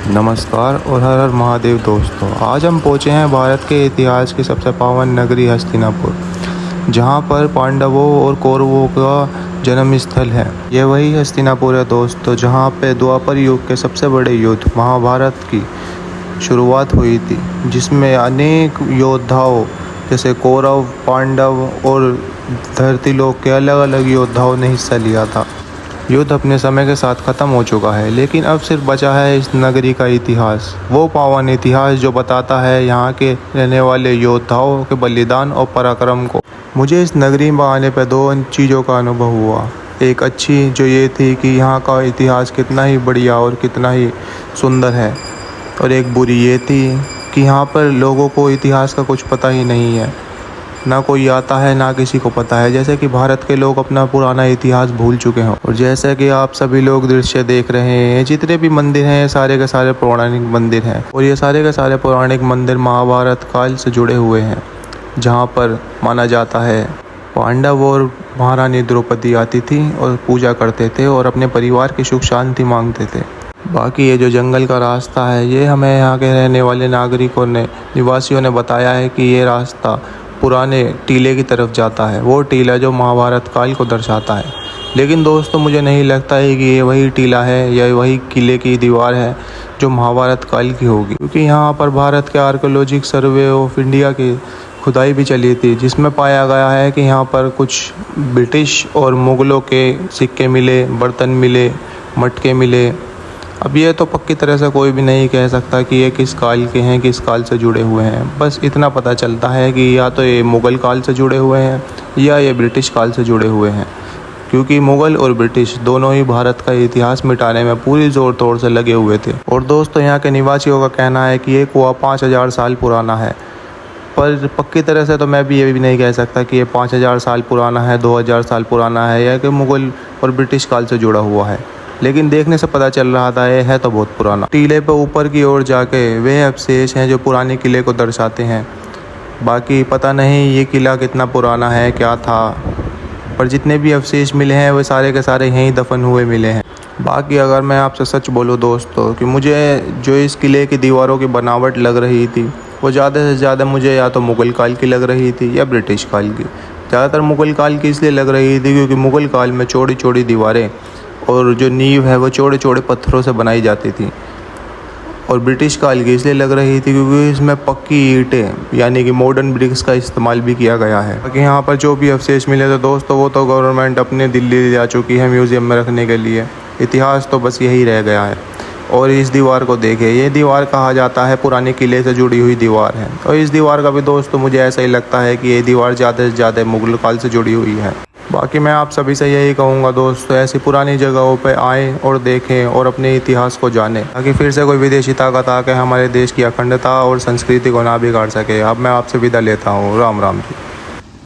नमस्कार और हर हर महादेव दोस्तों। आज हम पहुँचे हैं भारत के इतिहास की सबसे पावन नगरी हस्तिनापुर, जहाँ पर पांडवों और कौरवों का जन्म स्थल है। यह वही हस्तिनापुर है दोस्तों, जहाँ पे द्वापर युग के सबसे बड़े युद्ध महाभारत की शुरुआत हुई थी, जिसमें अनेक योद्धाओं जैसे कौरव, पांडव और धरती लोक के अलग अलग योद्धाओं ने हिस्सा लिया था। युद्ध अपने समय के साथ ख़त्म हो चुका है, लेकिन अब सिर्फ बचा है इस नगरी का इतिहास, वो पावन इतिहास जो बताता है यहाँ के रहने वाले योद्धाओं के बलिदान और पराक्रम को। मुझे इस नगरी में आने पर दो चीज़ों का अनुभव हुआ। एक अच्छी जो ये थी कि यहाँ का इतिहास कितना ही बढ़िया और कितना ही सुंदर है, और एक बुरी ये थी कि यहाँ पर लोगों को इतिहास का कुछ पता ही नहीं है, ना कोई आता है ना किसी को पता है। जैसे कि भारत के लोग अपना पुराना इतिहास भूल चुके हैं। और जैसे कि आप सभी लोग दृश्य देख रहे हैं, जितने भी मंदिर हैं सारे के सारे पौराणिक मंदिर हैं, और ये सारे के सारे पौराणिक मंदिर महाभारत काल से जुड़े हुए हैं, जहाँ पर माना जाता है पांडव और महारानी द्रौपदी आती थी और पूजा करते थे और अपने परिवार की सुख शांति मांगते थे। बाकी ये जो जंगल का रास्ता है, ये हमें यहाँ के रहने वाले नागरिकों ने, निवासियों ने बताया है कि ये रास्ता पुराने टीले की तरफ जाता है, वो टीला जो महाभारत काल को दर्शाता है। लेकिन दोस्तों मुझे नहीं लगता है कि ये वही टीला है या वही किले की दीवार है जो महाभारत काल की होगी, क्योंकि यहाँ पर भारत के आर्कियोलॉजिक सर्वे ऑफ इंडिया की खुदाई भी चली थी, जिसमें पाया गया है कि यहाँ पर कुछ ब्रिटिश और मुग़लों के सिक्के मिले, बर्तन मिले, मटके मिले। अब ये तो पक्की तरह से कोई भी नहीं कह सकता कि ये किस काल के हैं, किस काल से जुड़े हुए हैं। बस इतना पता चलता है कि या तो ये मुग़ल काल से जुड़े हुए हैं या ये ब्रिटिश काल से जुड़े हुए हैं, क्योंकि मुग़ल और ब्रिटिश दोनों ही भारत का इतिहास मिटाने में पूरी ज़ोर तोड़ से लगे हुए थे। और दोस्तों यहाँ के निवासियों का कहना है कि ये कुआं 5000 साल पुराना है, पर पक्की तरह से तो मैं भी ये भी नहीं कह सकता कि ये 5000 साल पुराना है, 2000 साल पुराना है, या कि मुग़ल और ब्रिटिश काल से जुड़ा हुआ है। लेकिन देखने से पता चल रहा था ये है तो बहुत पुराना। टीले पर ऊपर की ओर जाके वे अवशेष हैं जो पुराने किले को दर्शाते हैं। बाकी पता नहीं ये किला कितना पुराना है, क्या था, पर जितने भी अवशेष मिले हैं वे सारे के सारे यहीं दफन हुए मिले हैं। बाकी अगर मैं आपसे सच बोलूँ दोस्तों कि मुझे जो इस किले की दीवारों की बनावट लग रही थी, वो ज़्यादा से ज़्यादा मुझे या तो मुग़ल काल की लग रही थी या ब्रिटिश काल की। ज़्यादातर मुग़ल काल की इसलिए लग रही थी क्योंकि मुग़ल काल में चौड़ी चौड़ी दीवारें और जो नींव है वो चौड़े चौड़े पत्थरों से बनाई जाती थी, और ब्रिटिश काल की इसलिए लग रही थी क्योंकि इसमें पक्की ईंटें यानी कि मॉडर्न ब्रिक्स का इस्तेमाल भी किया गया है। बाकी यहाँ पर जो भी अवशेष मिले थे दोस्तों, वो तो गवर्नमेंट अपने दिल्ली ले जा चुकी है म्यूज़ियम में रखने के लिए। इतिहास तो बस यही रह गया है। और इस दीवार को देखें, ये दीवार कहा जाता है पुराने किले से जुड़ी हुई दीवार है, और इस दीवार का भी दोस्तों मुझे ऐसा ही लगता है कि ये दीवार ज़्यादा से ज़्यादा मुग़ल काल से जुड़ी हुई है। बाकी मैं आप सभी से यही कहूँगा दोस्तों, ऐसी पुरानी जगहों पे आएँ और देखें और अपने इतिहास को जानें, ताकि फिर से कोई विदेशी ताकत आकर हमारे देश की अखंडता और संस्कृति को ना बिगाड़ सके। अब मैं आपसे विदा लेता हूँ। राम राम जी।